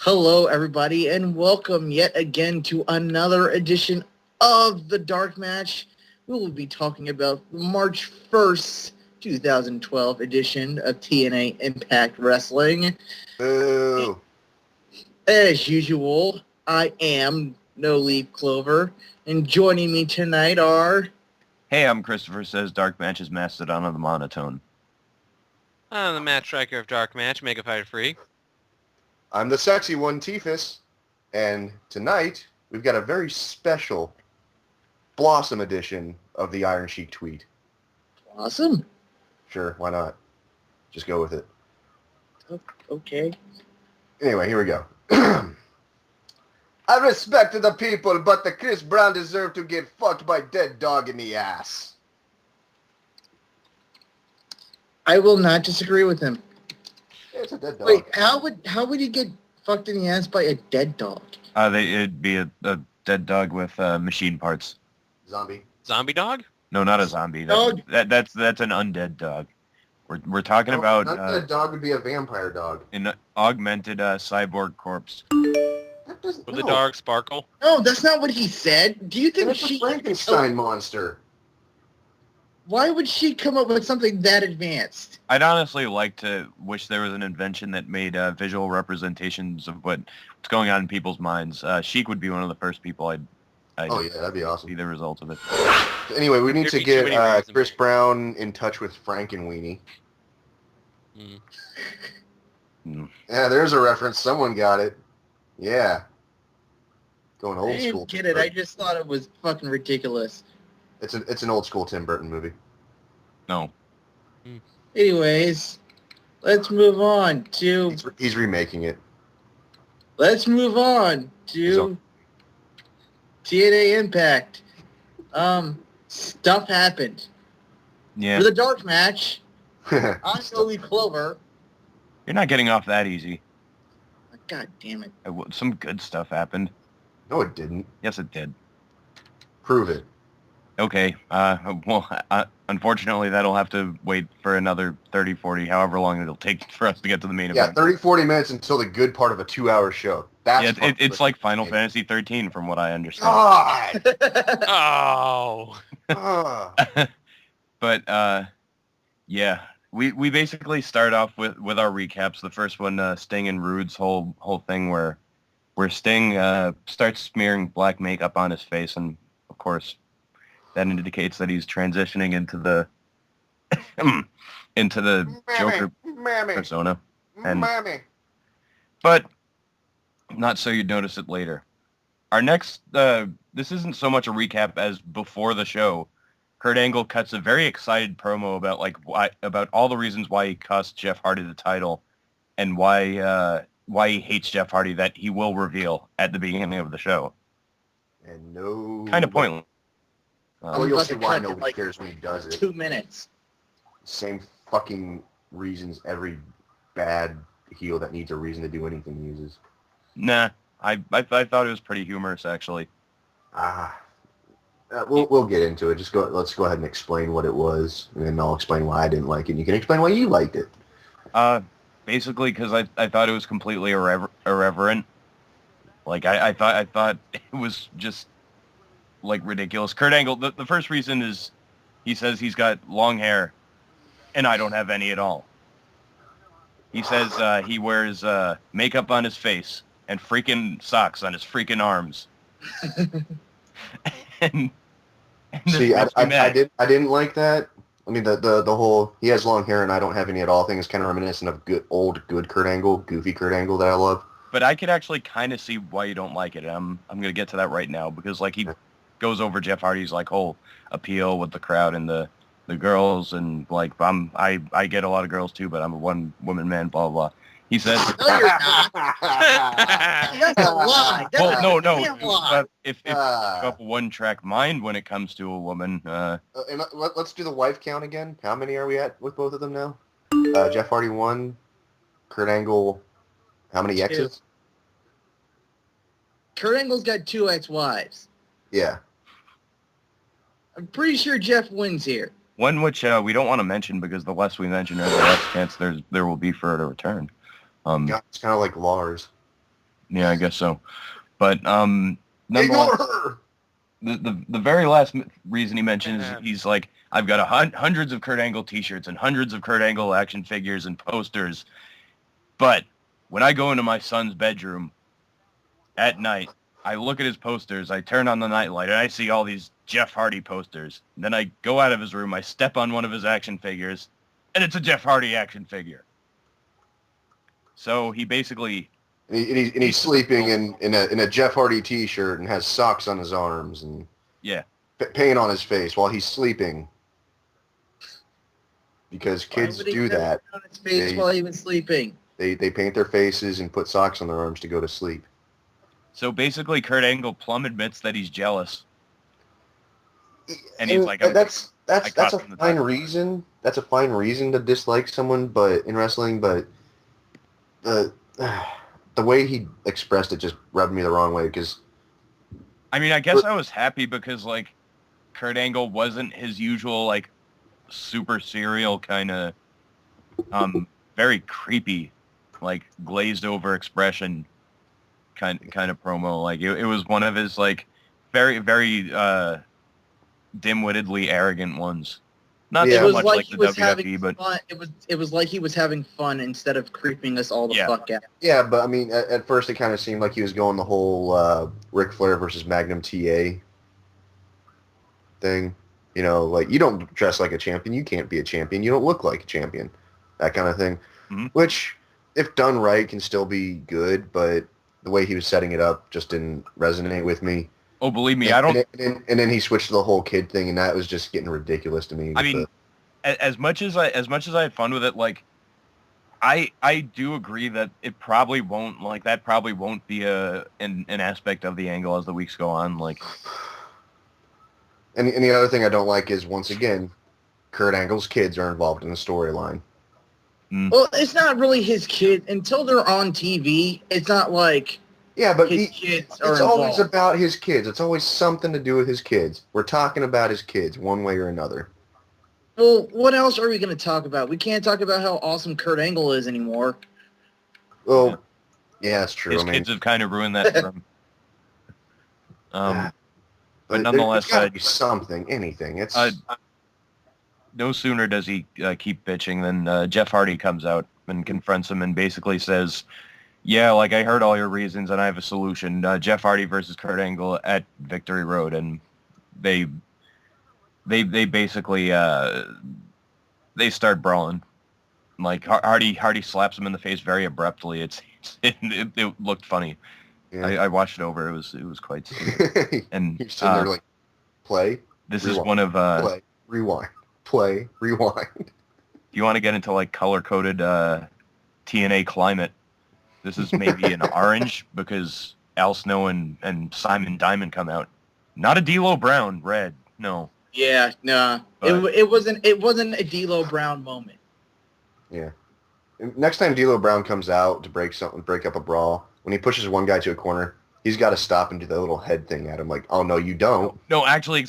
Hello, everybody, and welcome yet again to another edition of the Dark Match. We will be talking about the March 1st, 2012 edition of TNA Impact Wrestling. Boo. As usual, I am No Leaf Clover, and joining me tonight are... Hey, I'm Christopher Says Dark Match is Mastodon of the Monotone. I'm the match striker of Dark Match, Megafighter Free. I'm the sexy one, Tiefus, and tonight we've got a very special Blossom edition of the Iron Sheik tweet. Awesome. Sure, why not? Just go with it. Okay. Anyway, here we go. I respect the people, but the Chris Brown deserved to get fucked by dead dog in the ass. I will not disagree with him. It's a dead dog. Wait, how would he get fucked in the ass by a dead dog? It'd be a dead dog with machine parts. Zombie. Zombie dog? No, not a zombie. Dog? That's an undead dog. We're talking about Not a dog would be a vampire dog. an augmented cyborg corpse. That doesn't. With the dog sparkle? No, that's not what he said. Do you think That's a she... Frankenstein monster. Why would she come up with something that advanced? I'd honestly like to wish there was an invention that made visual representations of what's going on in people's minds. Sheik would be one of the first people I'd Oh yeah, that'd be see awesome. the result of it. Anyway, we need There'd to be too many get reasons. Chris Brown in touch with Frank and Weenie. Mm. Yeah, there's a reference. Someone got it. Yeah. Going I old didn't school. get it. I just thought it was fucking ridiculous. It's an old school Tim Burton movie. No. Anyways, let's move on to... He's remaking it. Let's move on to TNA Impact. Stuff happened. Yeah. For the dark match, I'm Billy Clover. You're not getting off that easy. God damn it. Some good stuff happened. No, it didn't. Yes, it did. Prove it. Okay. Unfortunately, that'll have to wait for another 30, 40, however long it'll take for us to get to the main Yeah, event. 30, 40 minutes until the good part of a 2-hour show. That's It's like Final Fantasy 13 from what I understand. God! Oh! Ah. But, yeah. We basically start off with our recaps. The first one, Sting and Roode's whole thing where Sting starts smearing black makeup on his face, and, of course, that indicates that he's transitioning into the Joker persona. And, but not so you'd notice it later. Our next, this isn't so much a recap as before the show. Kurt Angle cuts a very excited promo about all the reasons why he cost Jeff Hardy the title and why he hates Jeff Hardy that he will reveal at the beginning of the show. And no... Kind of pointless. Oh, you'll about see to why cut nobody like cares when he does it. 2 minutes. Same fucking reasons every bad heel that needs a reason to do anything uses. Nah, I thought it was pretty humorous actually. We'll get into it. Let's go ahead and explain what it was, and then I'll explain why I didn't like it, and you can explain why you liked it. Basically because I thought it was completely irreverent. Like I thought it was just like ridiculous. Kurt Angle, the first reason is he says he's got long hair and I don't have any at all. He says he wears makeup on his face and freaking socks on his freaking arms. and See, I didn't like that. I mean, the whole he has long hair and I don't have any at all thing is kind of reminiscent of good Kurt Angle, goofy Kurt Angle that I love. But I could actually kind of see why you don't like it. I'm going to get to that right now because like he goes over Jeff Hardy's like whole appeal with the crowd and the girls and like I get a lot of girls too, but I'm a one woman man, blah blah. He says, No, you're not. That's a lie. That's well, a damn lie. no. If you have a one-track mind when it comes to a woman, And let's do the wife count again. How many are we at with both of them now? Jeff Hardy 1, Kurt Angle. How many 2. exes? Kurt Angle's got 2 ex-wives. Yeah. I'm pretty sure Jeff wins here. one which we don't want to mention because the less we mention, the less chance there will be for her to return. It's kind of like Lars. Yeah, I guess so. But nonetheless, the very last reason he mentions, he's like, I've got hundreds of Kurt Angle T-shirts and hundreds of Kurt Angle action figures and posters. But when I go into my son's bedroom at night, I look at his posters, I turn on the nightlight, and I see all these Jeff Hardy posters. And then I go out of his room, I step on one of his action figures, and it's a Jeff Hardy action figure. So he basically... And he's sleeping in a Jeff Hardy T-shirt and has socks on his arms and paint on his face while he's sleeping. Because kids do that. On his face while he was sleeping. They paint their faces and put socks on their arms to go to sleep. So basically, Kurt Angle plumb admits that he's jealous, and he's like, "That's a fine reason. That's a fine reason to dislike someone, but in wrestling, but the way he expressed it just rubbed me the wrong way. Because I mean, I guess I was happy because like Kurt Angle wasn't his usual like super serial kind of very creepy, like glazed over expression kind of promo. Like it was one of his like very dim-wittedly arrogant ones. Not so much like the WWE, but it was like he was having fun instead of creeping us all the fuck out. Yeah, but I mean, at first it kind of seemed like he was going the whole Ric Flair versus Magnum TA thing. You know, like, you don't dress like a champion, you can't be a champion, you don't look like a champion. That kind of thing. Mm-hmm. Which, if done right, can still be good, but the way he was setting it up just didn't resonate with me. Oh, believe me, I don't... And then he switched to the whole kid thing, and that was just getting ridiculous to me. I mean, as much as I had fun with it, like, I do agree that it probably won't, like, that probably won't be an aspect of the angle as the weeks go on, like... And the other thing I don't like is, once again, Kurt Angle's kids are involved in the storyline. Mm. Well, it's not really his kid. Until they're on TV, it's not like... Yeah, but his kids are it's involved. Always about his kids. It's always something to do with his kids. We're talking about his kids one way or another. Well, what else are we going to talk about? We can't talk about how awesome Kurt Angle is anymore. Well, yeah, that's true. His kids have kind of ruined that for him. But nonetheless, there's got to be something, anything. It's no sooner does he keep bitching than Jeff Hardy comes out and confronts him and basically says, "Yeah, like, I heard all your reasons and I have a solution. Jeff Hardy versus Kurt Angle at Victory Road." And they basically they start brawling. Like, Hardy slaps him in the face very abruptly. It looked funny. Yeah. I watched it over. It was quite silly. And you're sitting there like, play. This rewind, is one of play, rewind, play, rewind. You want to get into like color coded TNA climate? This is maybe an orange because Al Snow and Simon Diamond come out. Not a D'Lo Brown red. No. Yeah, nah. It wasn't a D'Lo Brown moment. Yeah. Next time D'Lo Brown comes out to break up a brawl, when he pushes one guy to a corner, he's got to stop and do the little head thing at him, like, "Oh no, you don't." No, actually,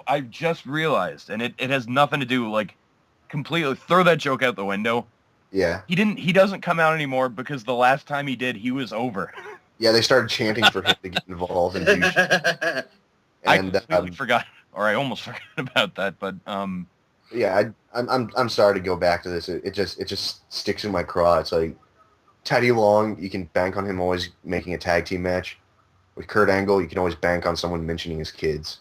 I just realized, and it has nothing to do, like, completely throw that joke out the window. Yeah. He doesn't come out anymore because the last time he did, he was over. Yeah, they started chanting for him to get involved and do shit. I completely forgot, or I almost forgot about that, but yeah, I'm sorry to go back to this. It just sticks in my craw. It's like, Teddy Long, you can bank on him always making a tag team match. With Kurt Angle, you can always bank on someone mentioning his kids.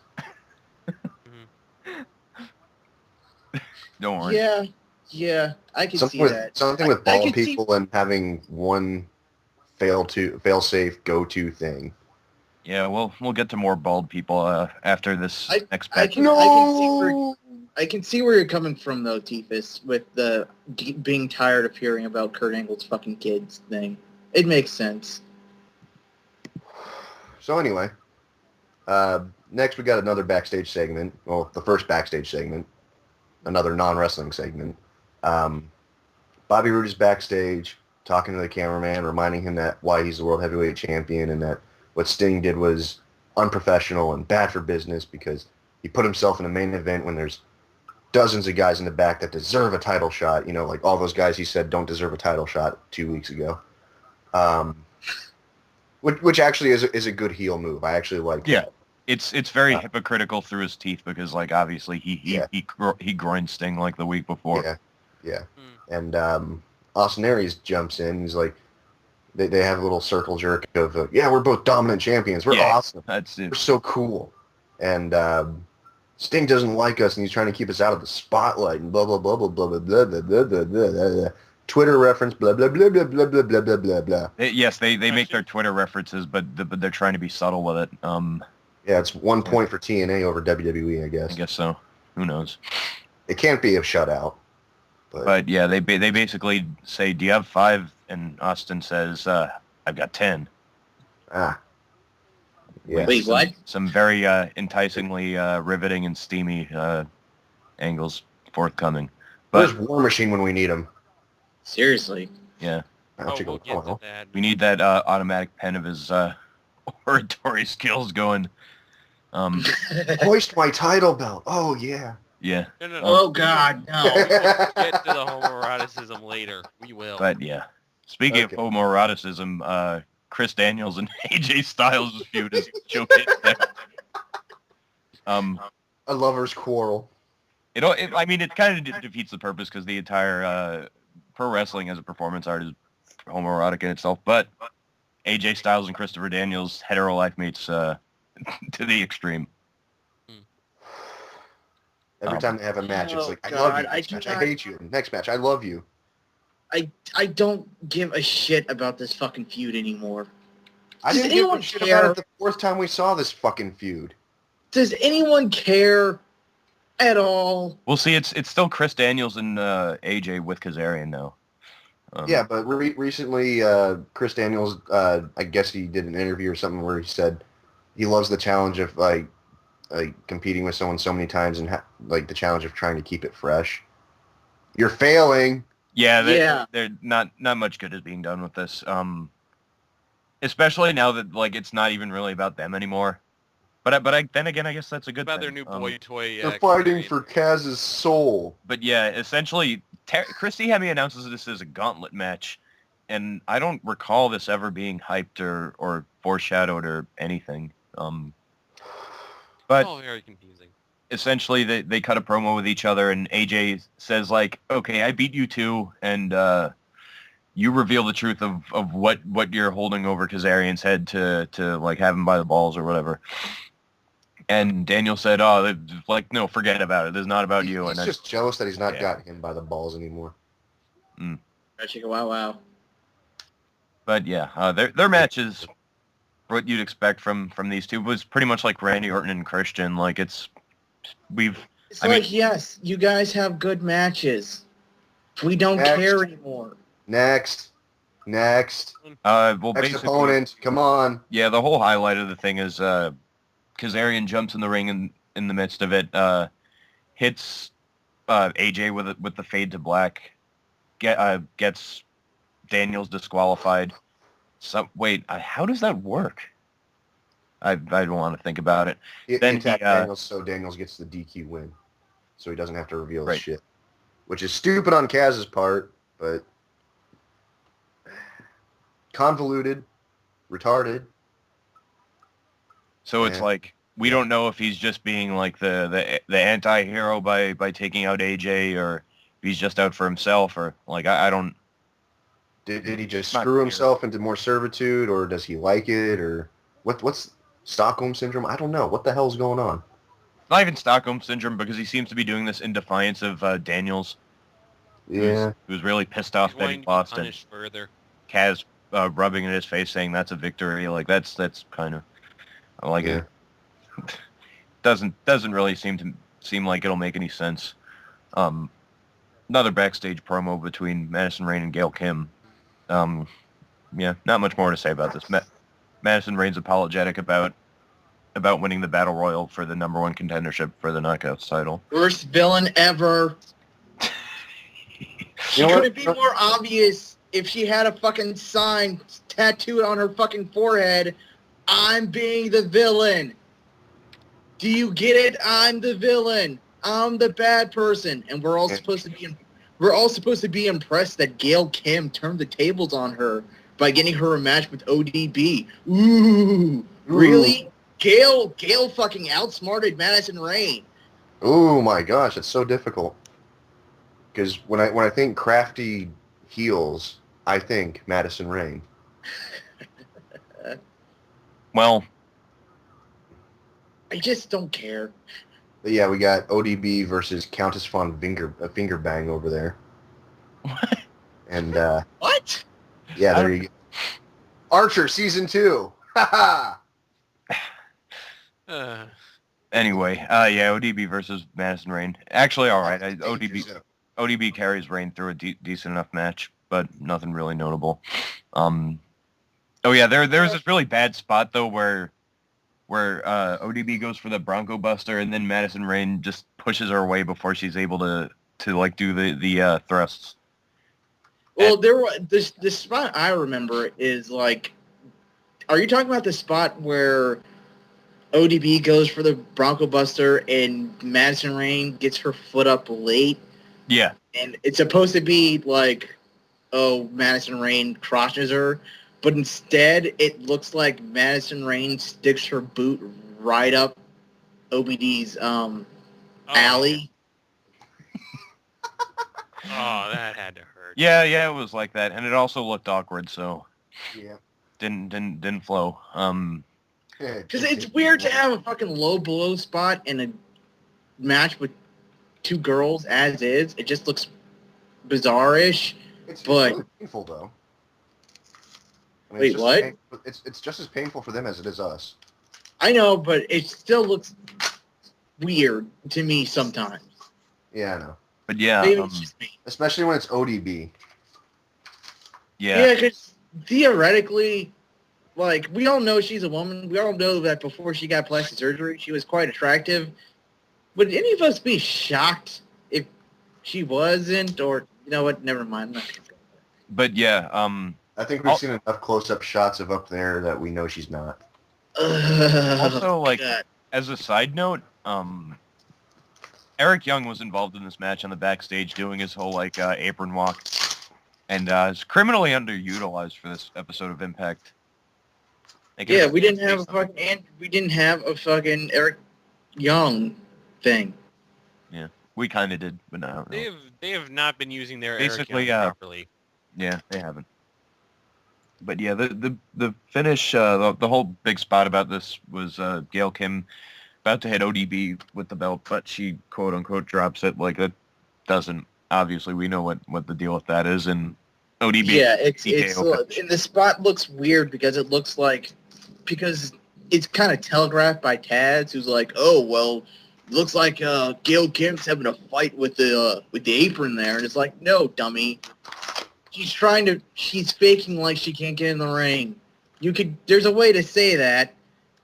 Don't worry. Yeah, I can see that. Something with bald people and having one fail-safe go-to thing. Yeah, we'll get to more bald people after this next match. I can see where you're coming from, though, Tifus, with the being tired of hearing about Kurt Angle's fucking kids thing. It makes sense. So anyway, next we got another backstage segment. Well, the first backstage segment, another non-wrestling segment. Bobby Roode is backstage talking to the cameraman, reminding him that why he's the World Heavyweight Champion and that what Sting did was unprofessional and bad for business because he put himself in a main event when there's dozens of guys in the back that deserve a title shot. You know, like all those guys he said don't deserve a title shot 2 weeks ago. Which actually is a good heel move. I actually like that. It's very hypocritical through his teeth because like obviously he groined Sting like the week before. Yeah. And Austin Aries jumps in. He's like, they have a little circle jerk of we're both dominant champions. We're awesome. That's it. We're so cool. And Sting doesn't like us, and he's trying to keep us out of the spotlight and blah blah blah blah blah blah blah blah blah blah blah blah. Twitter reference, blah blah blah blah blah blah blah blah blah blah. Yes, they make their Twitter references, but they're trying to be subtle with it. Yeah, it's 1 point for TNA over WWE, I guess. I guess so. Who knows? It can't be a shutout. But yeah, they basically say, "Do you have 5?" And Austin says, "I've got 10." Yeah. Wait, what? Some very enticingly riveting and steamy angles forthcoming. But where's War Machine when we need him? Seriously. Yeah. We'll get to that. We need that automatic pen of his oratory skills going. Hoist my title belt. Oh, yeah. Yeah. No. Oh, God, no. We'll get to the homoeroticism later. We will. But yeah. Speaking of homoeroticism, Chris Daniels and AJ Styles' feud is showcased. A lover's quarrel. I mean, it kind of defeats the purpose because the entire pro wrestling as a performance art is homoerotic in itself. But AJ Styles and Christopher Daniels, hetero life mates to the extreme. Every time they have a match, it's like, I God, love you. Next match, I hate you. Next match, I love you. I don't give a shit about this fucking feud anymore. I didn't give a shit about it the fourth time we saw this fucking feud. Does anyone care at all? We'll see. It's still Chris Daniels and AJ with Kazarian now. Yeah, but recently Chris Daniels, I guess he did an interview or something where he said he loves the challenge of like competing with someone so many times and like the challenge of trying to keep it fresh. You're failing. Yeah, they're not much good is being done with this. Especially now that like it's not even really about them anymore. But then again, I guess that's a good about thing. Their new boy toy. They're fighting for Kaz's soul. But yeah, essentially, Christy Hemme announces this as a gauntlet match, and I don't recall this ever being hyped or foreshadowed or anything. But very confusing. Essentially, they cut a promo with each other, and AJ says like, "Okay, I beat you too, and you reveal the truth of what you're holding over Kazarian's head to like have him by the balls or whatever." And Daniel said, "Oh, like no, forget about it. This is not about you." He's just jealous that he's not got him by the balls anymore. Wow. But yeah, their match is what you'd expect from these two. It was pretty much like Randy Orton and Christian. Like yes, you guys have good matches. We don't care anymore. Next. Well, next opponent. Come on. Yeah, the whole highlight of the thing is Kazarian jumps in the ring in the midst of it, hits AJ with the fade to black, gets Daniels disqualified. So wait, how does that work? I don't want to think about it. Then he attacked Daniels, so Daniels gets the DQ win, so he doesn't have to reveal his shit, which is stupid on Kaz's part, but convoluted, retarded. So it's like we don't know if he's just being like the anti-hero by taking out AJ, or if he's just out for himself, or like I don't. Did he just screw himself into more servitude, or does he like it, or what's Stockholm Syndrome? I don't know. What the hell's going on? Not even Stockholm Syndrome, because he seems to be doing this in defiance of Daniels. Yeah. Who's really pissed off that he lost, and further. Kaz rubbing in his face saying that's a victory. Like that's kind of, I like it. Doesn't really seem like it'll make any sense. Another backstage promo between Madison Rayne and Gail Kim. Yeah, not much more to say about this. Madison Rayne's apologetic about winning the Battle Royal for the #1 contendership for the Knockouts title. Worst villain ever. Could it be more obvious if she had a fucking sign tattooed on her fucking forehead? I'm being the villain. Do you get it? I'm the villain. I'm the bad person, and we're all supposed to be impressed that Gail Kim turned the tables on her by getting her a match with ODB. Ooh, really? Gail fucking outsmarted Madison Rayne. Oh my gosh, it's so difficult. Because when I think crafty heels, I think Madison Rayne. Well, I just don't care. But yeah, we got ODB versus Countess von Finger Bang over there. what? And What? yeah, there you go. Archer season 2. Ha Anyway, yeah, ODB versus Madison Rayne. Actually, all right. ODB carries Rayne through a decent enough match, but nothing really notable. Oh yeah, there was this really bad spot though where ODB goes for the Bronco Buster and then Madison Rayne just pushes her away before she's able to like do the thrusts. Well, there was this spot I remember is like, are you talking about the spot where ODB goes for the Bronco Buster and Madison Rayne gets her foot up late? Yeah. And it's supposed to be like, oh, Madison Rayne crosses her, but instead it looks like Madison Rayne sticks her boot right up OBD's alley. Oh, that had to hurt. Yeah, it was like that, and it also looked awkward, so yeah. didn't flow. Because it's weird to have a fucking low blow spot in a match with two girls as is. It just looks bizarre-ish. It's but really painful though. I mean, wait, what? It's just as painful for them as it is us. I know, but it still looks weird to me sometimes. Yeah, I know. But yeah, Maybe it's just me. Especially when it's ODB. Yeah, because theoretically, like, we all know she's a woman. We all know that before she got plastic surgery, she was quite attractive. Would any of us be shocked if she wasn't? Or, you know what, never mind. I'm not gonna go there. But yeah, I think we've seen enough close-up shots of up there that we know she's not. also, like, God. as a side note, Eric Young was involved in this match on the backstage doing his whole, like, apron walk, and is criminally underutilized for this episode of Impact. Yeah, we didn't have a fucking Eric Young thing. Yeah, we kind of did, but not really. They have not been using their Basically, Eric Young properly. Yeah, they haven't. But yeah, the finish, the whole big spot about this was Gail Kim about to hit ODB with the belt, but she quote unquote drops it. Like, it doesn't. Obviously, we know what the deal with that is, and ODB. Yeah, it's TKO. and the spot looks weird because it looks like, because it's kind of telegraphed by Taz, who's like, oh well, looks like Gail Kim's having a fight with the apron there, and it's like, no, dummy. She's faking like she can't get in the ring. There's a way to say that,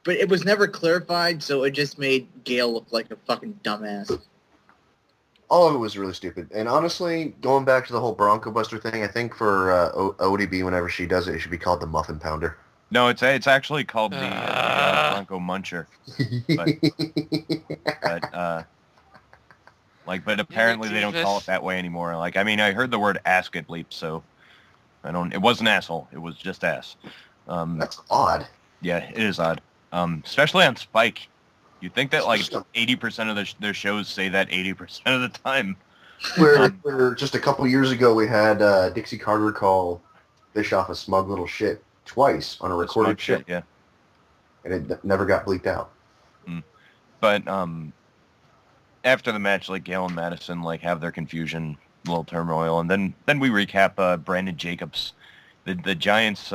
but it was never clarified, so it just made Gail look like a fucking dumbass. All of it was really stupid. And honestly, going back to the whole Bronco Buster thing, I think for ODB, whenever she does it, it should be called the Muffin Pounder. No, it's actually called the Bronco Muncher. But apparently they don't call it that way anymore. Like, I mean, I heard the word ass get bleeped, so it wasn't asshole. It was just ass. That's odd. Yeah, it is odd. Especially on Spike. You'd think that like 80% of their shows say that 80% of the time. Where just a couple years ago we had Dixie Carter call Bischoff a smug little shit twice on a recorded shit. Yeah. And it never got bleeped out. But after the match, like, Gail and Madison like have their confusion, a little turmoil, and then we recap Brandon Jacobs, the Giants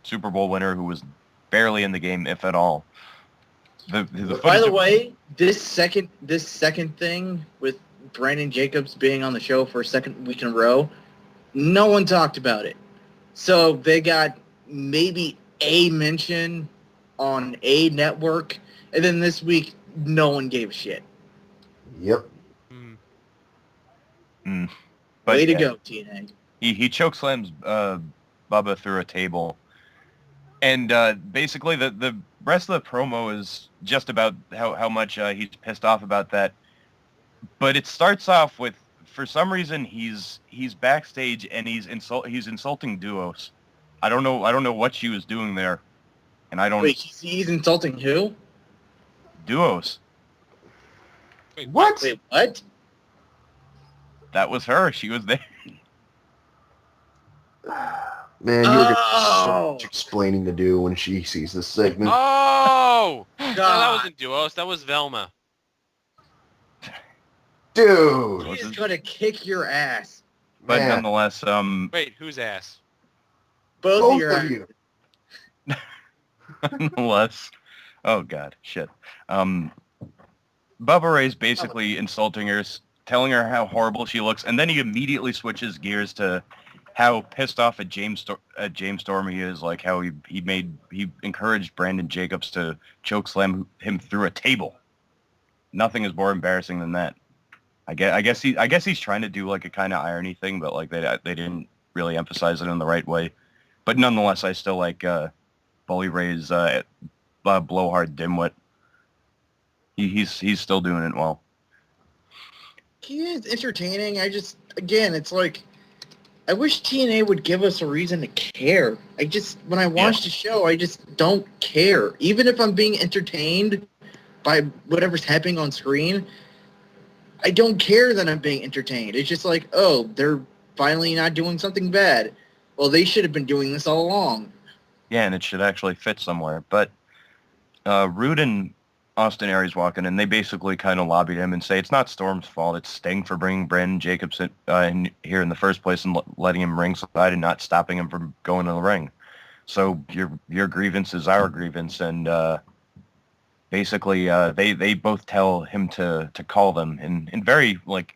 Super Bowl winner who was barely in the game, if at all. By the way, this second thing with Brandon Jacobs being on the show for a second week in a row, no one talked about it. So they got maybe a mention on a network, and then this week, no one gave a shit. Yep. But, way to go, TNA. He chokeslams Bubba through a table. And basically the rest of the promo is just about how much he's pissed off about that. But it starts off with, for some reason, he's backstage and he's insulting duos. I don't know what she was doing there, and I don't. Wait, he's insulting who? Duos. Wait, What? Wait, what? That was her. She was there. Man, you were going to have so Oh! much explaining to do when she sees this segment. Oh! No, that God. wasn't Duos. That was Velma. Dude! He is going to kick your ass. But Man, nonetheless, Wait, whose ass? Both both of your of ass. you. nonetheless, oh god, shit. Bubba Ray's basically insulting her, telling her how horrible she looks, and then he immediately switches gears to how pissed off at James Storm he is, like how he encouraged Brandon Jacobs to chokeslam him through a table. Nothing is more embarrassing than that. I guess he's trying to do like a kind of irony thing, but like they didn't really emphasize it in the right way. But nonetheless, I still like Bully Ray's blowhard dimwit. He's still doing it well. He is entertaining. It's like, I wish TNA would give us a reason to care. When I watch the show, I just don't care. Even if I'm being entertained by whatever's happening on screen, I don't care that I'm being entertained. It's just like, oh, they're finally not doing something bad. Well, they should have been doing this all along. Yeah, and it should actually fit somewhere. But Roode and Austin Aries walk in, and they basically kind of lobbied him and say it's not Storm's fault. It's Sting for bringing Brandon Jacobs in here in the first place and letting him ringside and not stopping him from going to the ring. So your grievance is our grievance, and basically they both tell him to call them in very like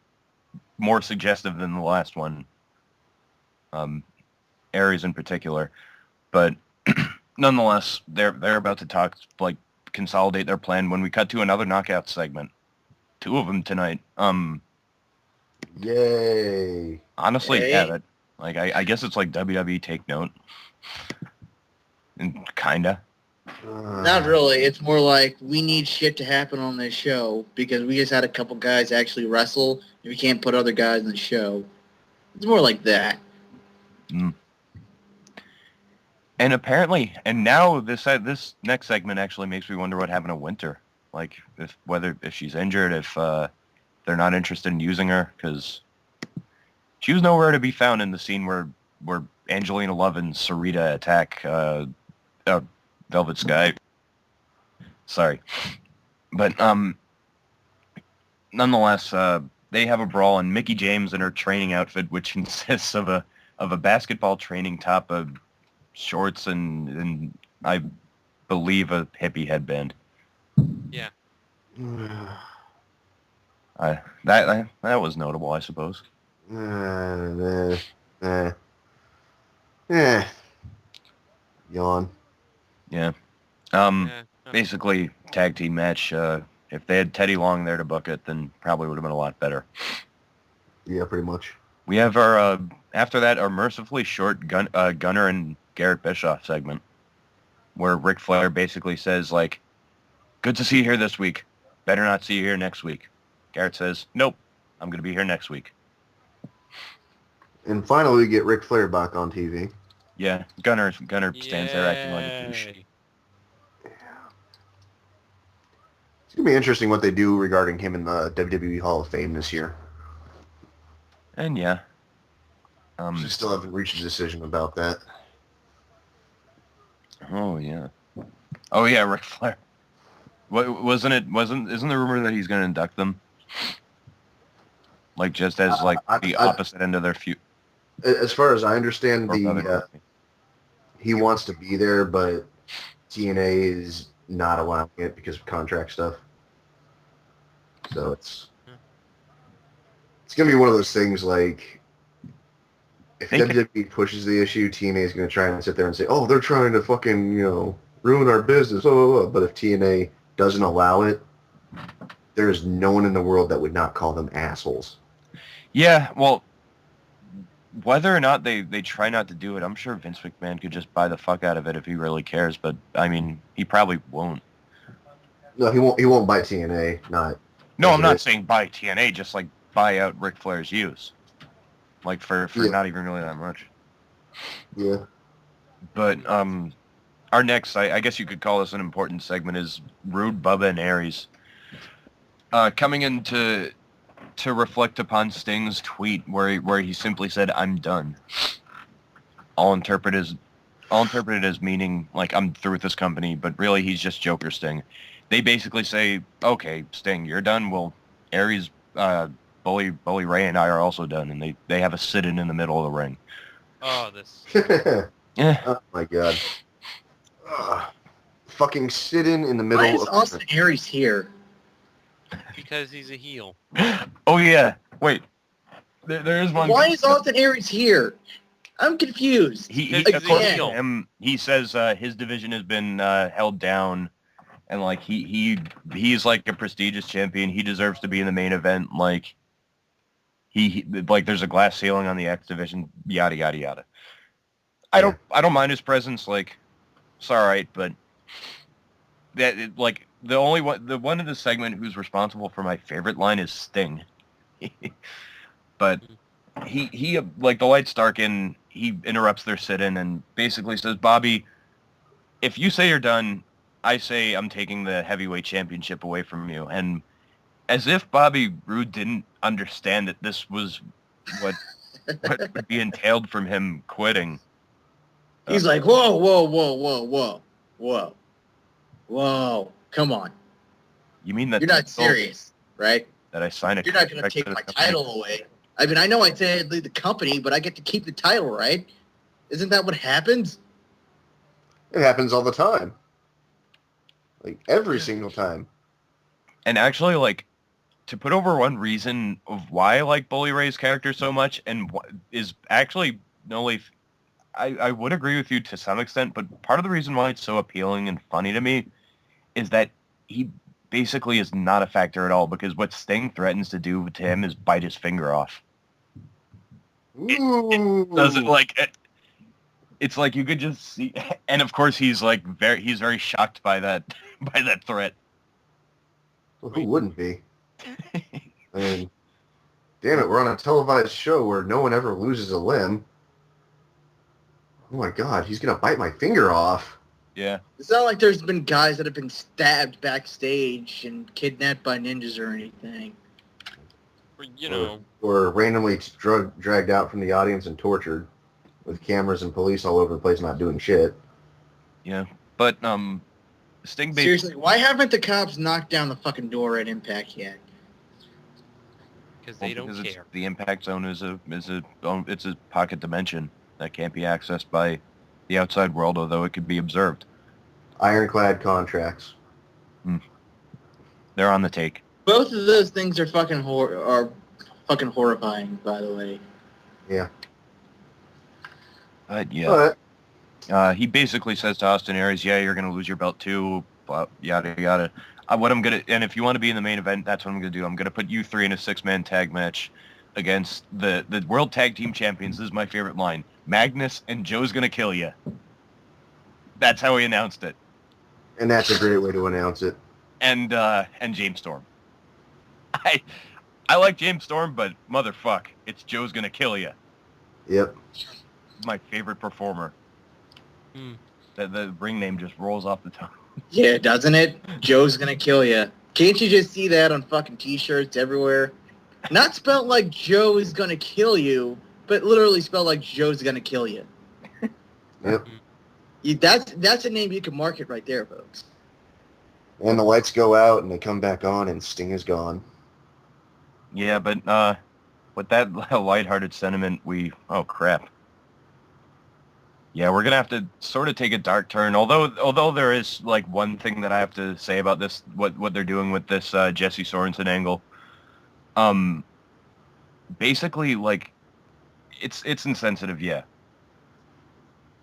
more suggestive than the last one. Aries in particular, but nonetheless, they're about to talk, like consolidate their plan when we cut to another knockout segment. 2 of them tonight. Yay. Honestly, Hey. yeah, I guess it's like WWE take note, and kinda. Not really. It's more like we need shit to happen on this show because we just had a couple guys actually wrestle and we can't put other guys in the show. It's more like that. Mm. And apparently, and now this next segment actually makes me wonder what happened to Winter. Like, if she's injured, if they're not interested in using her, because she was nowhere to be found in the scene where Angelina Love and Sarita attack Velvet Sky. Sorry. But nonetheless, they have a brawl, and Mickie James in her training outfit, which consists of a basketball training top, of shorts, and I believe a hippie headband. Yeah. That was notable, I suppose. Yawn. Yeah. Yeah. Basically, tag team match. If they had Teddy Long there to book it, then probably would have been a lot better. Yeah, pretty much. We have our after that our mercifully short Gunner and Garrett Bischoff segment, where Ric Flair basically says like, "Good to see you here this week. Better not see you here next week." Garrett says, "Nope, I'm going to be here next week." And finally, we get Ric Flair back on TV. Yeah, Gunner stands there acting like a douche. Yay. It's going to be interesting what they do regarding him in the WWE Hall of Fame this year. And yeah. We still haven't reached a decision about that. Oh yeah. Oh yeah, Ric Flair. Isn't the rumor that he's going to induct them? Like just as like the opposite end of their feud. As far as I understand, he wants to be there, but TNA is not allowing it because of contract stuff. So it's going to be one of those things like, if WWE pushes the issue, TNA is going to try and sit there and say, oh, they're trying to fucking, ruin our business. But if TNA doesn't allow it, there's no one in the world that would not call them assholes. Yeah, well, whether or not they try not to do it, I'm sure Vince McMahon could just buy the fuck out of it if he really cares. But, I mean, he probably won't. No, he won't. He won't buy TNA. No, I'm not saying buy TNA. Just like buy out Ric Flair's use, like for not even really that much. Yeah. But our next, I guess you could call this an important segment, is Roode, Bubba, and Aries. Coming in to reflect upon Sting's tweet where he simply said, "I'm done." All interpreted as meaning like I'm through with this company, but really he's just Joker Sting. They basically say, "Okay, Sting, you're done. Well, Aries, Bully Ray, and I are also done," and they have a sit-in in the middle of the ring. Oh, this. Yeah. Oh my god. Ugh. Fucking sit-in the middle. Why is Austin Aries here? Because he's a heel. Oh yeah. Wait. There is one. Why is Austin Aries here? I'm confused. He Because according he's a to heel. him, he says his division has been held down, and like he's like a prestigious champion. He deserves to be in the main event. Like he like there's a glass ceiling on the X division. Yada yada yada. I don't mind his presence. Like it's all right, but like the one in the segment who's responsible for my favorite line is Sting. But he like the lights darken, he interrupts their sit-in and basically says, "Bobby, if you say you're done, I say I'm taking the heavyweight championship away from you." And as if Bobby Roode didn't understand that this was what would be entailed from him quitting. He's like, whoa, whoa, whoa, whoa, whoa, whoa, whoa. Come on. You mean that You're not serious, right? that I signed a You're not going to contract take with my the company? title away. I mean, I know I said I'd leave the company, but I get to keep the title, right? Isn't that what happens? It happens all the time. Like, every single time. And actually, like, to put over one reason of why I like Bully Ray's character so much, and is actually, no, like, I would agree with you to some extent, but part of the reason why it's so appealing and funny to me is that he basically is not a factor at all, because what Sting threatens to do to him is bite his finger off. It doesn't, like, it's like you could just see, and of course he's very shocked by that threat. Well, who wouldn't be? I mean, damn it, we're on a televised show where no one ever loses a limb. Oh my god, he's gonna bite my finger off. Yeah. It's not like there's been guys that have been stabbed backstage and kidnapped by ninjas or anything. You know. Or randomly dragged out from the audience and tortured with cameras and police all over the place not doing shit. Yeah. But, Sting basically... Seriously, why haven't the cops knocked down the fucking door at Impact yet? Because they don't care. The Impact Zone is a pocket dimension that can't be accessed by the outside world, although it could be observed. Ironclad contracts. They're on the take. Both of those things are fucking horrifying, by the way. Yeah. But yeah. But he basically says to Austin Aries, "Yeah, you're gonna lose your belt too." Blah, yada yada. And if you want to be in the main event, that's what I'm gonna do. I'm gonna put you three in a 6-man tag match against the World Tag Team Champions. This is my favorite line: Magnus and Joe's gonna kill you. That's how he announced it. and that's a great way to announce it. And James Storm. I like James Storm, but motherfuck, it's Joe's gonna kill you. Yep. My favorite performer. The ring name just rolls off the tongue. Yeah, doesn't it? Joe's gonna kill you. Can't you just see that on fucking t-shirts everywhere? Not spelled like Joe is gonna kill you, but literally spelled like Joe's gonna kill you. Yep. That's a name you can market right there, folks. And the lights go out and they come back on and Sting is gone. Yeah, but with that lighthearted sentiment, oh crap. Yeah, we're gonna have to sort of take a dark turn. Although there is like one thing that I have to say about this, what they're doing with this Jesse Sorensen angle. Basically, like, it's insensitive. Yeah.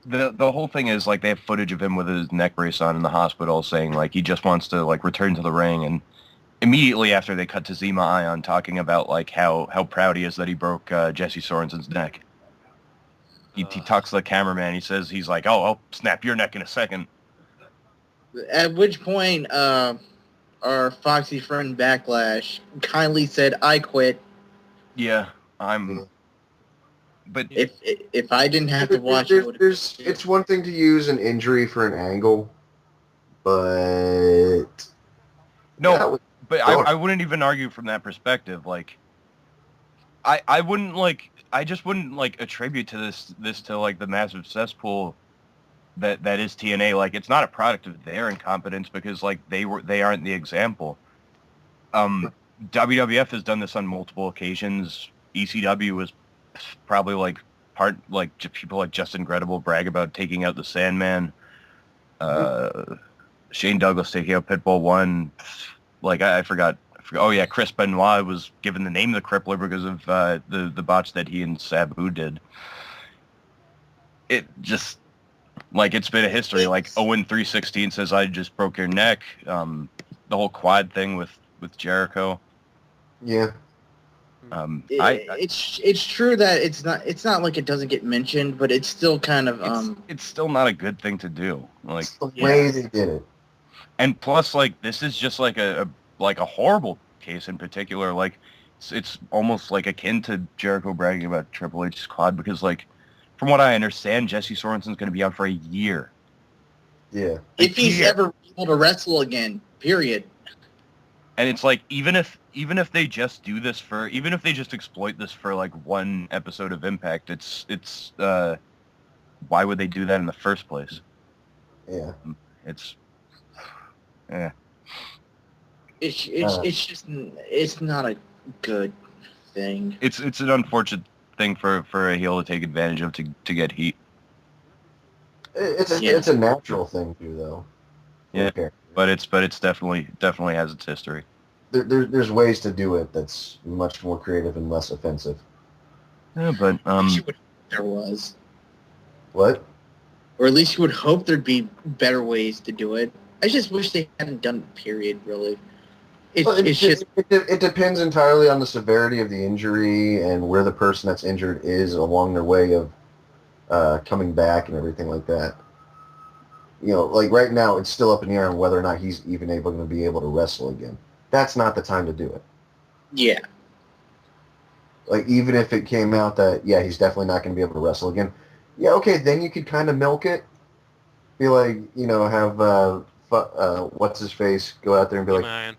The whole thing is like they have footage of him with his neck brace on in the hospital, saying like he just wants to like return to the ring, and immediately after they cut to Zema Ion talking about like how proud he is that he broke Jesse Sorensen's neck. He talks to the cameraman. He says he's like, "Oh, I'll snap your neck in a second." At which point, our foxy friend Backlash kindly said, "I quit." Yeah, I'm But if I didn't have to watch it, it's one thing to use an injury for an angle, but no, but I wouldn't even argue from that perspective. Like, I wouldn't like, I just wouldn't like attribute to this to like the massive cesspool that is TNA. Like, it's not a product of their incompetence because like they aren't the example. WWF has done this on multiple occasions. ECW was probably like people like Justin Credible brag about taking out the Sandman. Shane Douglas taking out Pitbull 1. Like I forgot. Oh yeah, Chris Benoit was given the name of the Crippler because of the botch that he and Sabu did. It just like it's been a history. Like Owen 316 says, "I just broke your neck." The whole quad thing with Jericho. Yeah. It's true that it's not like it doesn't get mentioned, but it's still kind of it's still not a good thing to do. Like the way they did it. And plus, like, this is just like a horrible case in particular. Like, it's almost like akin to Jericho bragging about Triple H's quad because, like, from what I understand, Jesse Sorensen's going to be out for a year. Yeah. If he's ever able to wrestle again, period. And it's like, even if they just do this even if they just exploit this for like one episode of Impact, it's why would they do that in the first place? Yeah. Yeah. It's not a good thing. It's an unfortunate thing for a heel to take advantage of to get heat. It's a natural thing too, though. Yeah, okay. but it's definitely has its history. There's ways to do it that's much more creative and less offensive. Yeah, but there was. What? Or at least you would hope there'd be better ways to do it. I just wish they hadn't done it, period, really. It depends entirely on the severity of the injury and where the person that's injured is along their way of coming back and everything like that. You know, like right now, it's still up in the air on whether or not he's even going to be able to wrestle again. That's not the time to do it. Yeah. Like, even if it came out that, yeah, he's definitely not going to be able to wrestle again, yeah, okay, then you could kind of milk it. Be like, you know, have, what's-his-face go out there and be like... Zion.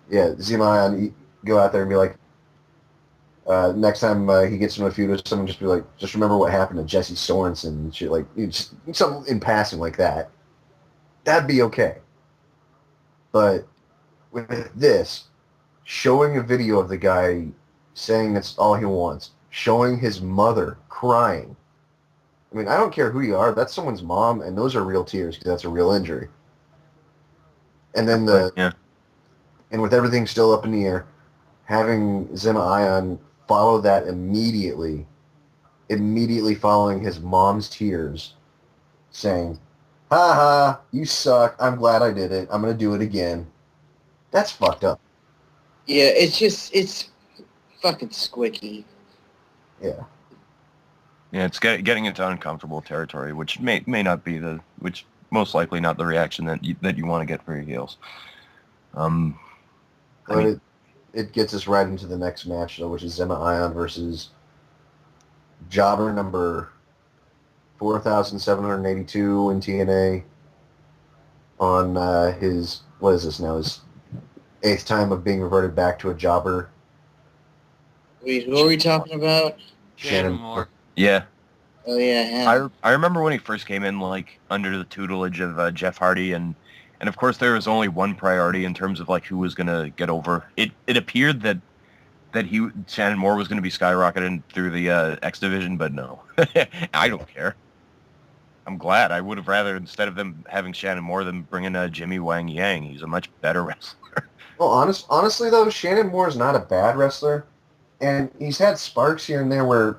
Yeah, Zion go out there and be like, next time he gets into a feud with someone, just be like, just remember what happened to Jesse Sorensen and shit, like, just something in passing like that. That'd be okay. But with this, showing a video of the guy saying that's all he wants, showing his mother crying. I mean, I don't care who you are, that's someone's mom, and those are real tears because that's a real injury. And then and with everything still up in the air, having Zema Ion follow that immediately following his mom's tears, saying, "Ha ha, you suck. I'm glad I did it. I'm going to do it again." That's fucked up. Yeah, it's fucking squicky. Yeah. Yeah, it's getting into uncomfortable territory, which may not be which most likely not the reaction that you want to get for your heels. But it gets us right into the next match, though, which is Zema Ion versus jobber number 4,782 in TNA on his, what is this now, his 8th time of being reverted back to a jobber. Wait, who are we talking about? Shannon Moore. Yeah. Oh, yeah. I remember when he first came in, like, under the tutelage of Jeff Hardy, and of course there was only one priority in terms of, like, who was going to get over. It appeared that Shannon Moore was going to be skyrocketing through the X Division, but no. I don't care. I'm glad. I would have rather, instead of them having Shannon Moore, them bring in Jimmy Wang Yang. He's a much better wrestler. Well, honestly, though, Shannon Moore is not a bad wrestler, and he's had sparks here and there where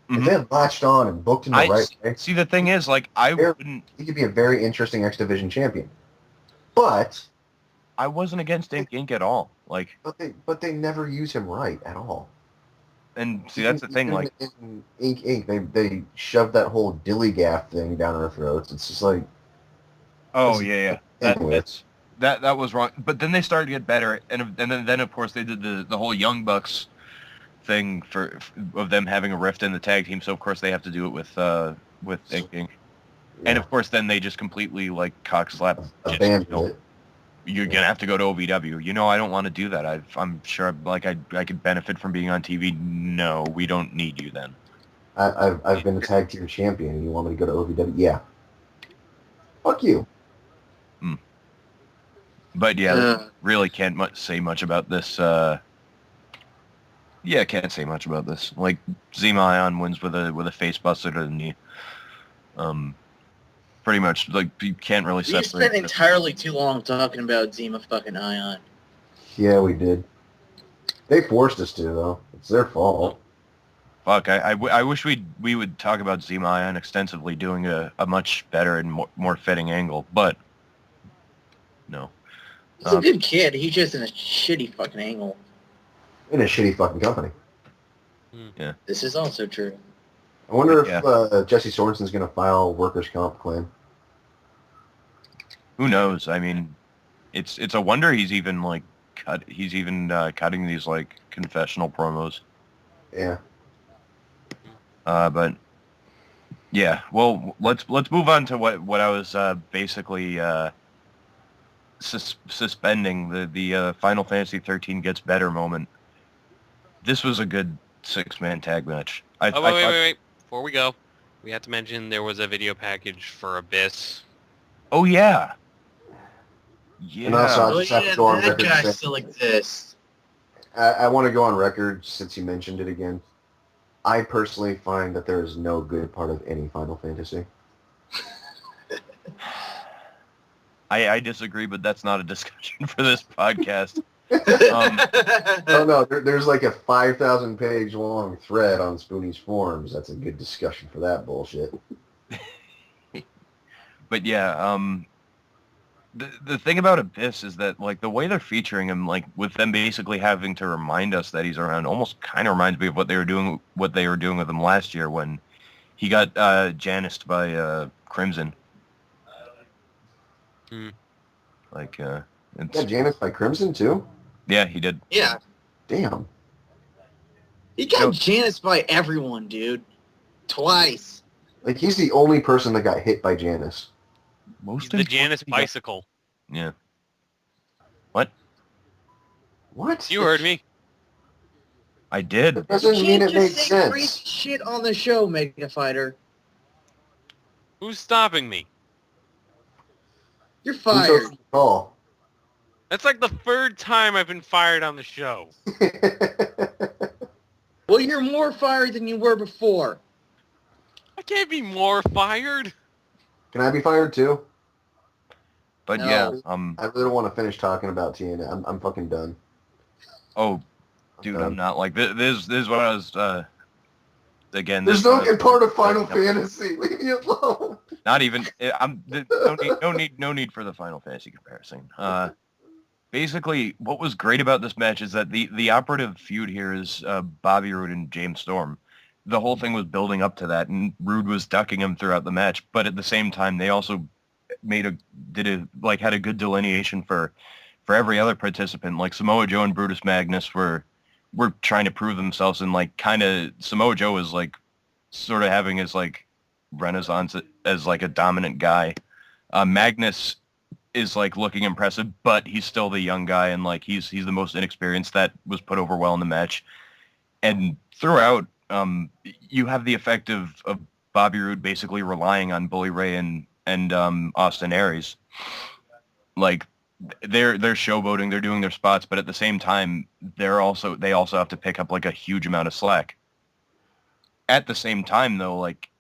if they had latched on and booked in the right way... See, the thing is, like, he could be a very interesting X Division champion. But... I wasn't against Ink Inc. at all. Like, but they never use him right at all. And see, that's the thing. Like, in Ink Inc., they shoved that whole dilly gaff thing down our throats. It's just like, oh yeah. That was wrong. But then they started to get better, and then of course they did the whole Young Bucks thing of them having a rift in the tag team, so of course they have to do it with thinking. Yeah. And of course then they just completely like cock slap. Abandoned it. You're gonna have to go to OVW. I don't want to do that. I'm sure I could benefit from being on TV. No, we don't need you then. I've been a tag team champion. You want me to go to OVW? Yeah. Fuck you. But yeah, really can't say much about this. Can't say much about this. Like Zema Ion wins with a face buster to the knee. Pretty much, like, you can't really separate. We spent entirely too long talking about Zema fucking Ion. Yeah, we did. They forced us to, though. It's their fault. Fuck, I wish we would talk about Zema Ion extensively, doing a much better and more fitting angle, but no. He's a good kid. He's just in a shitty fucking angle. In a shitty fucking company. Yeah. This is also true. I wonder if Jesse Sorensen's going to file workers' comp claim. Who knows? I mean, it's a wonder he's even like cutting these like confessional promos. Yeah. But yeah, well, let's move on to what I was basically suspending the Final Fantasy 13 gets better moment. This was a good 6-man tag match. Wait. Before we go, we have to mention there was a video package for Abyss. Oh, yeah. Yeah. And also, I just have to go on that record. guy still exists. I want to go on record, since you mentioned it again. I personally find that there is no good part of any Final Fantasy. I disagree, but that's not a discussion for this podcast. No, there's like a 5,000 page long thread on Spoonie's forums. That's a good discussion for that bullshit. But yeah, the thing about Abyss is that like the way they're featuring him, like with them basically having to remind us that he's around, almost kind of reminds me of what they were doing with him last year when he got Janissed by Crimson. Like Got Janissed by Crimson too? Yeah, he did. Yeah. Damn. He got Janissed by everyone, dude. Twice. Like, he's the only person that got hit by Janice. The Janice bicycle. Yeah. What? What? You heard me. I did. That doesn't mean it makes sense. Crazy shit on the show, Megafighter. Who's stopping me? You're fired. Oh. That's like the third time I've been fired on the show. Well, you're more fired than you were before. I can't be more fired. Can I be fired too? But No. yeah, I really don't want to finish talking about TNA. I'm fucking done. Oh, dude, I'm not like this is what I was. Again, there's no good part of Final Fantasy. Leave me alone. Not even. No need for the Final Fantasy comparison. Basically, what was great about this match is that the operative feud here is Bobby Roode and James Storm. The whole thing was building up to that, and Roode was ducking him throughout the match. But at the same time, they also had a good delineation for every other participant. Like Samoa Joe and Brutus Magnus were trying to prove themselves, and like kind of Samoa Joe was like sort of having his like renaissance as like a dominant guy. Magnus is like looking impressive, but he's still the young guy, and like he's the most inexperienced. That was put over well in the match. And throughout, you have the effect of Bobby Roode basically relying on Bully Ray and Austin Aries. Like they're showboating, they're doing their spots, but at the same time, they also have to pick up like a huge amount of slack. At the same time, though, like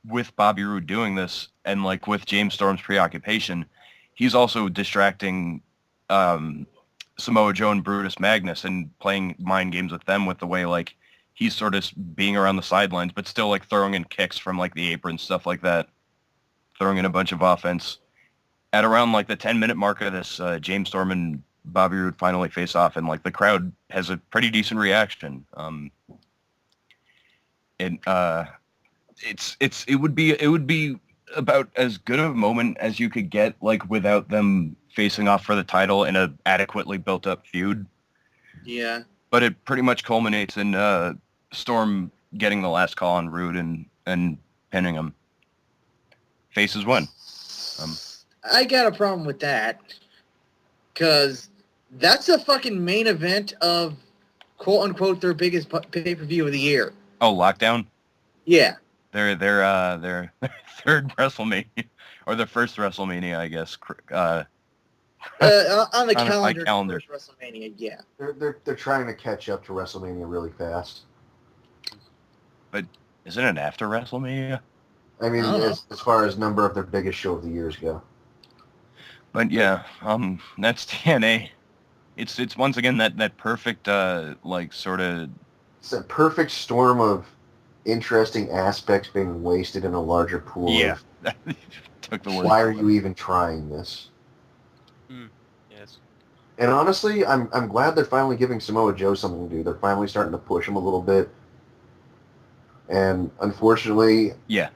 with Bobby Roode doing this, and like with James Storm's preoccupation, he's also distracting Samoa Joe and Brutus Magnus and playing mind games with them with the way like he's sort of being around the sidelines, but still like throwing in kicks from like the apron, stuff like that, throwing in a bunch of offense. At around like the 10-minute mark of this, James Storm and Bobby Roode finally face off, and like the crowd has a pretty decent reaction. It would be about as good of a moment as you could get, like without them facing off for the title in a adequately built up feud. Yeah. But it pretty much culminates in Storm getting the last call on Roode and pinning him. Faces win. I got a problem with that. Because that's a fucking main event of, quote-unquote, their biggest pay-per-view of the year. Oh, Lockdown? Yeah. Their third WrestleMania, or their first WrestleMania, I guess. On the my calendar. First WrestleMania, yeah. They're trying to catch up to WrestleMania really fast. But isn't it after WrestleMania? I mean, as far as number of their biggest show of the years go. But yeah, that's TNA. It's once again that perfect like sort of. It's a perfect storm of interesting aspects being wasted in a larger pool. Yeah. Took the word. Why are you even trying this? Yes. And honestly, I'm glad they're finally giving Samoa Joe something to do. They're finally starting to push him a little bit. And unfortunately, yeah,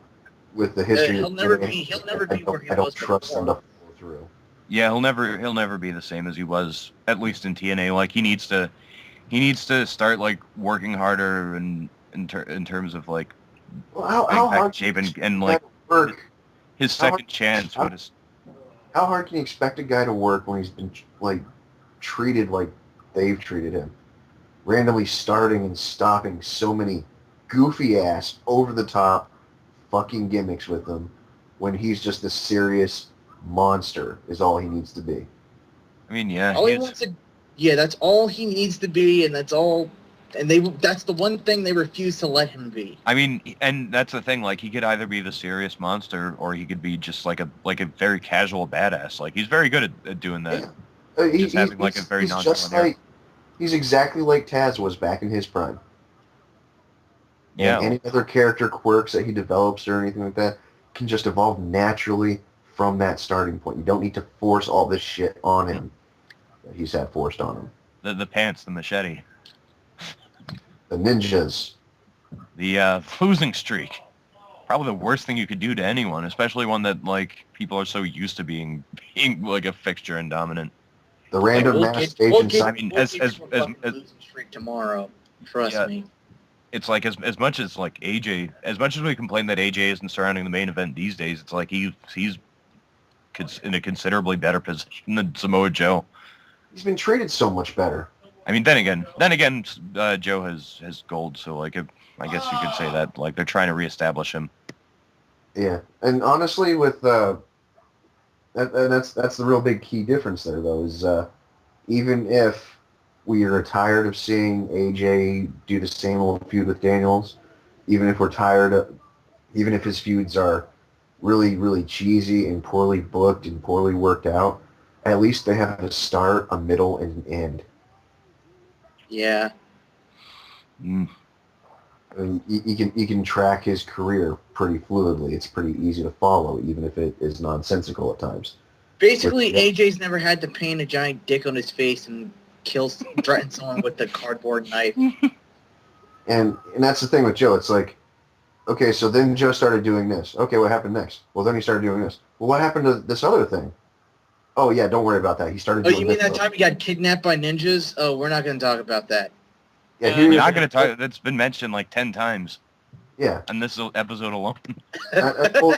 with the history, he'll never be where he was. I don't trust him to follow through. Yeah, he'll never be the same as he was, at least in TNA. Like he needs to start like working harder and in terms of like how hard shape and like work? His second chance. How hard can you expect a guy to work when he's been like treated like they've treated him? Randomly starting and stopping so many goofy ass, over the top fucking gimmicks with him when he's just a serious monster is all he needs to be. I mean, yeah. That's all he needs to be, and that's all. And that's the one thing they refuse to let him be. I mean, and that's the thing. Like, he could either be the serious monster, or he could be just like a very casual badass. Like, he's very good at doing that. Yeah. He's having like a very nonchalant. He's exactly like Taz was back in his prime. Yeah. And any other character quirks that he develops or anything like that can just evolve naturally from that starting point. You don't need to force all this shit on him that he's had forced on him. The pants, the machete. The ninjas. The losing streak. Probably the worst thing you could do to anyone, especially one that like people are so used to being like a fixture and dominant. The random mass agent. I mean, as losing streak tomorrow. Trust me. It's like as much as like AJ, as much as we complain that AJ isn't surrounding the main event these days, it's like he's in a considerably better position than Samoa Joe. He's been treated so much better. I mean, then again, Joe has gold, so like I guess you could say that like they're trying to reestablish him. Yeah, and honestly, with that's the real big key difference there, though, is even if we are tired of seeing AJ do the same old feud with Daniels, even if even if his feuds are really, really cheesy and poorly booked and poorly worked out, at least they have a start, a middle, and an end. Yeah. I mean, you can track his career pretty fluidly. It's pretty easy to follow, even if it is nonsensical at times. Basically, AJ's never had to paint a giant dick on his face and threaten someone with a cardboard knife. And that's the thing with Joe. It's like, okay, so then Joe started doing this. Okay, what happened next? Well, then he started doing this. Well, what happened to this other thing? Oh, yeah, don't worry about that. He started doing this. Oh, you mean that time he got kidnapped by ninjas? Oh, we're not going to talk about that. Yeah, you're not going to talk. That's been mentioned like 10 times. Yeah. On this episode alone. Well,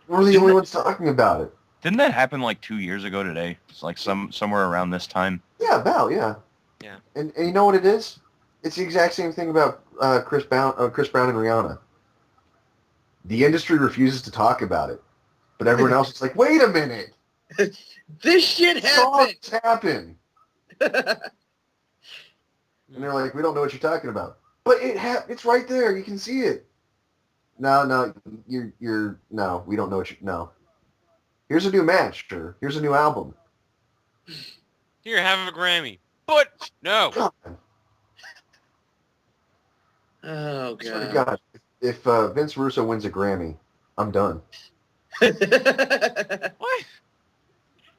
we're the only ones talking about it. Didn't that happen like 2 years ago today? It's like somewhere around this time. Yeah, about, yeah. Yeah. And you know what it is? It's the exact same thing about Chris Brown and Rihanna. The industry refuses to talk about it, but everyone else is like, "Wait a minute, this shit happened." Happened. And they're like, "We don't know what you're talking about," but it's right there. You can see it. No, you're no. We don't know what you no. Here's a new match, or here's a new album. Here, have a Grammy. But no. God. Oh God. God. If Vince Russo wins a Grammy, I'm done. What?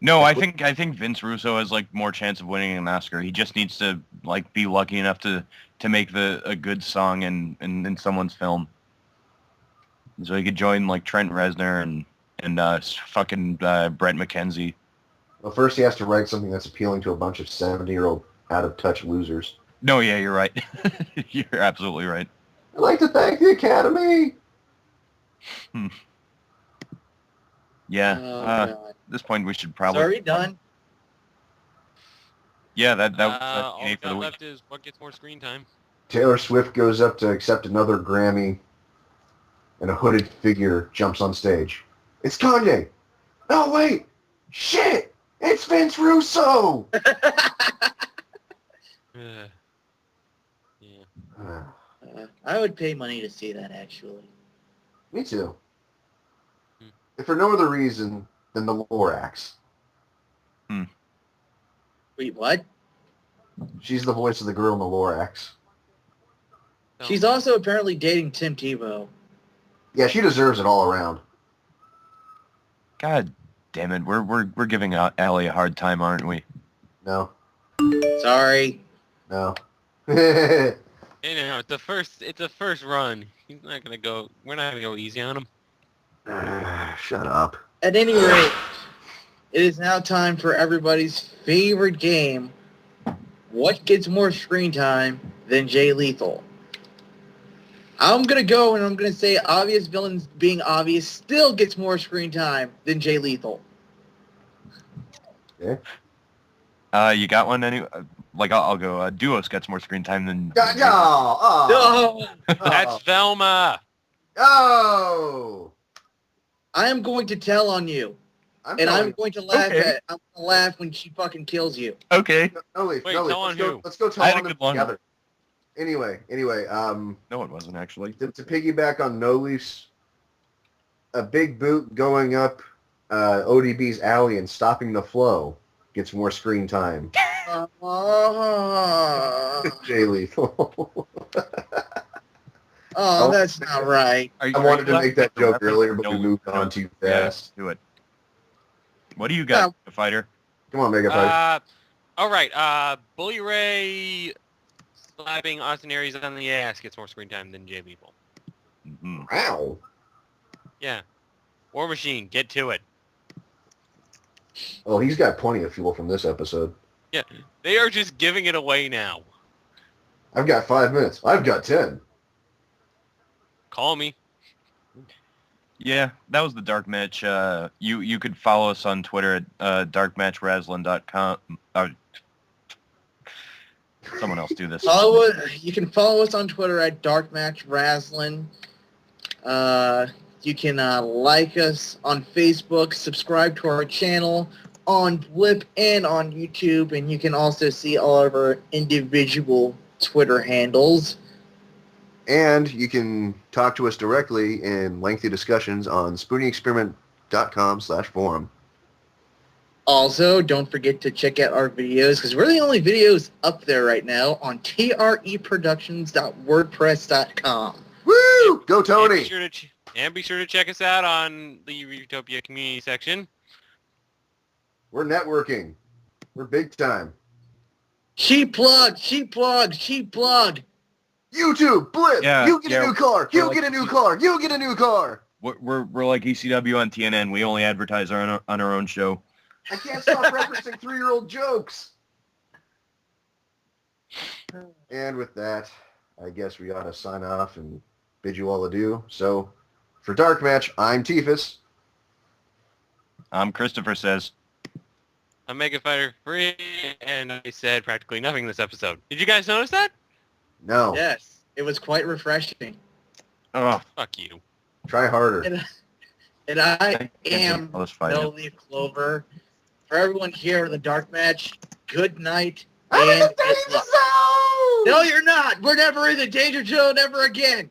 No, I think Vince Russo has like more chance of winning an Oscar. He just needs to like be lucky enough to make a good song in someone's film. So he could join like Trent Reznor and fucking Brent McKenzie. Well, first he has to write something that's appealing to a bunch of 70-year-old out-of-touch losers. No, yeah, you're right. You're absolutely right. I'd like to thank the Academy. Yeah. God. At this point, we should probably... Sorry, done. Yeah, that was all we TNA for the got week. left is what gets more screen time. Taylor Swift goes up to accept another Grammy, and a hooded figure jumps on stage. It's Kanye. No, wait. Shit. It's Vince Russo. Yeah. I would pay money to see that, actually. Me too. If for no other reason than the Lorax. Wait, what? She's the voice of the girl in the Lorax. She's also apparently dating Tim Tebow. Yeah, she deserves it all around. God damn it, we're giving Alli a hard time, aren't we? No. Sorry. No. You know, it's a first run. He's not gonna go. We're not gonna go easy on him. Shut up. At any rate, it is now time for everybody's favorite game. What gets more screen time than Jay Lethal? I'm going to go and I'm going to say obvious villains being obvious still gets more screen time than Jay Lethal. Yeah. You got one? I'll go. Duos gets more screen time than... No! That's Velma. Oh! I am going to tell on you. I'm going to laugh I'm going to laugh when she fucking kills you. Okay. Wait, tell on who? Let's go tell on them together. Anyway, no, it wasn't actually. To piggyback on No Leaf's, a big boot going up ODB's alley and stopping the flow gets more screen time. Jay Lethal. Oh, that's not right. I wanted to make that joke earlier, but we moved on too fast. Yeah, do it. What do you got, Megafighter? Come on, Megafighter. All right. Bully Ray slapping Austin Aries on the ass gets more screen time than Jay Lethal. Mm-hmm. Wow. Yeah. War Machine, get to it. Oh, he's got plenty of fuel from this episode. Yeah, they are just giving it away now. I've got 5 minutes. I've got 10. Call me. Yeah, that was the Dark Match. You could follow us on Twitter at darkmatchraslin.com. Someone else do this. You can follow us on Twitter at darkmatchraslin. You can like us on Facebook, subscribe to our channel on Blip and on YouTube, and you can also see all of our individual Twitter handles. And you can talk to us directly in lengthy discussions on spooningexperiment.com/forum. Also, don't forget to check out our videos, because we're the only videos up there right now on treproductions.wordpress.com. Woo! Go Tony! And be sure to check us out on the Utopia community section. We're networking. We're big time. She plug. YouTube, Blip, Yeah, you get a new car. You like get a new car. You get a new car. We're like ECW on TNN. We only advertise on our own show. I can't stop referencing 3-year-old jokes. And with that, I guess we ought to sign off and bid you all adieu. So, for Dark Match, I'm Tifus. I'm Christopher Says. I'm Megafighter 3, and I said practically nothing this episode. Did you guys notice that? No. Yes, it was quite refreshing. Oh, fuck you. Try harder. And I am No Leaf Clover. For everyone here in the Dark Match, good night. I'm in the danger zone! No, you're not. We're never in the danger zone ever again.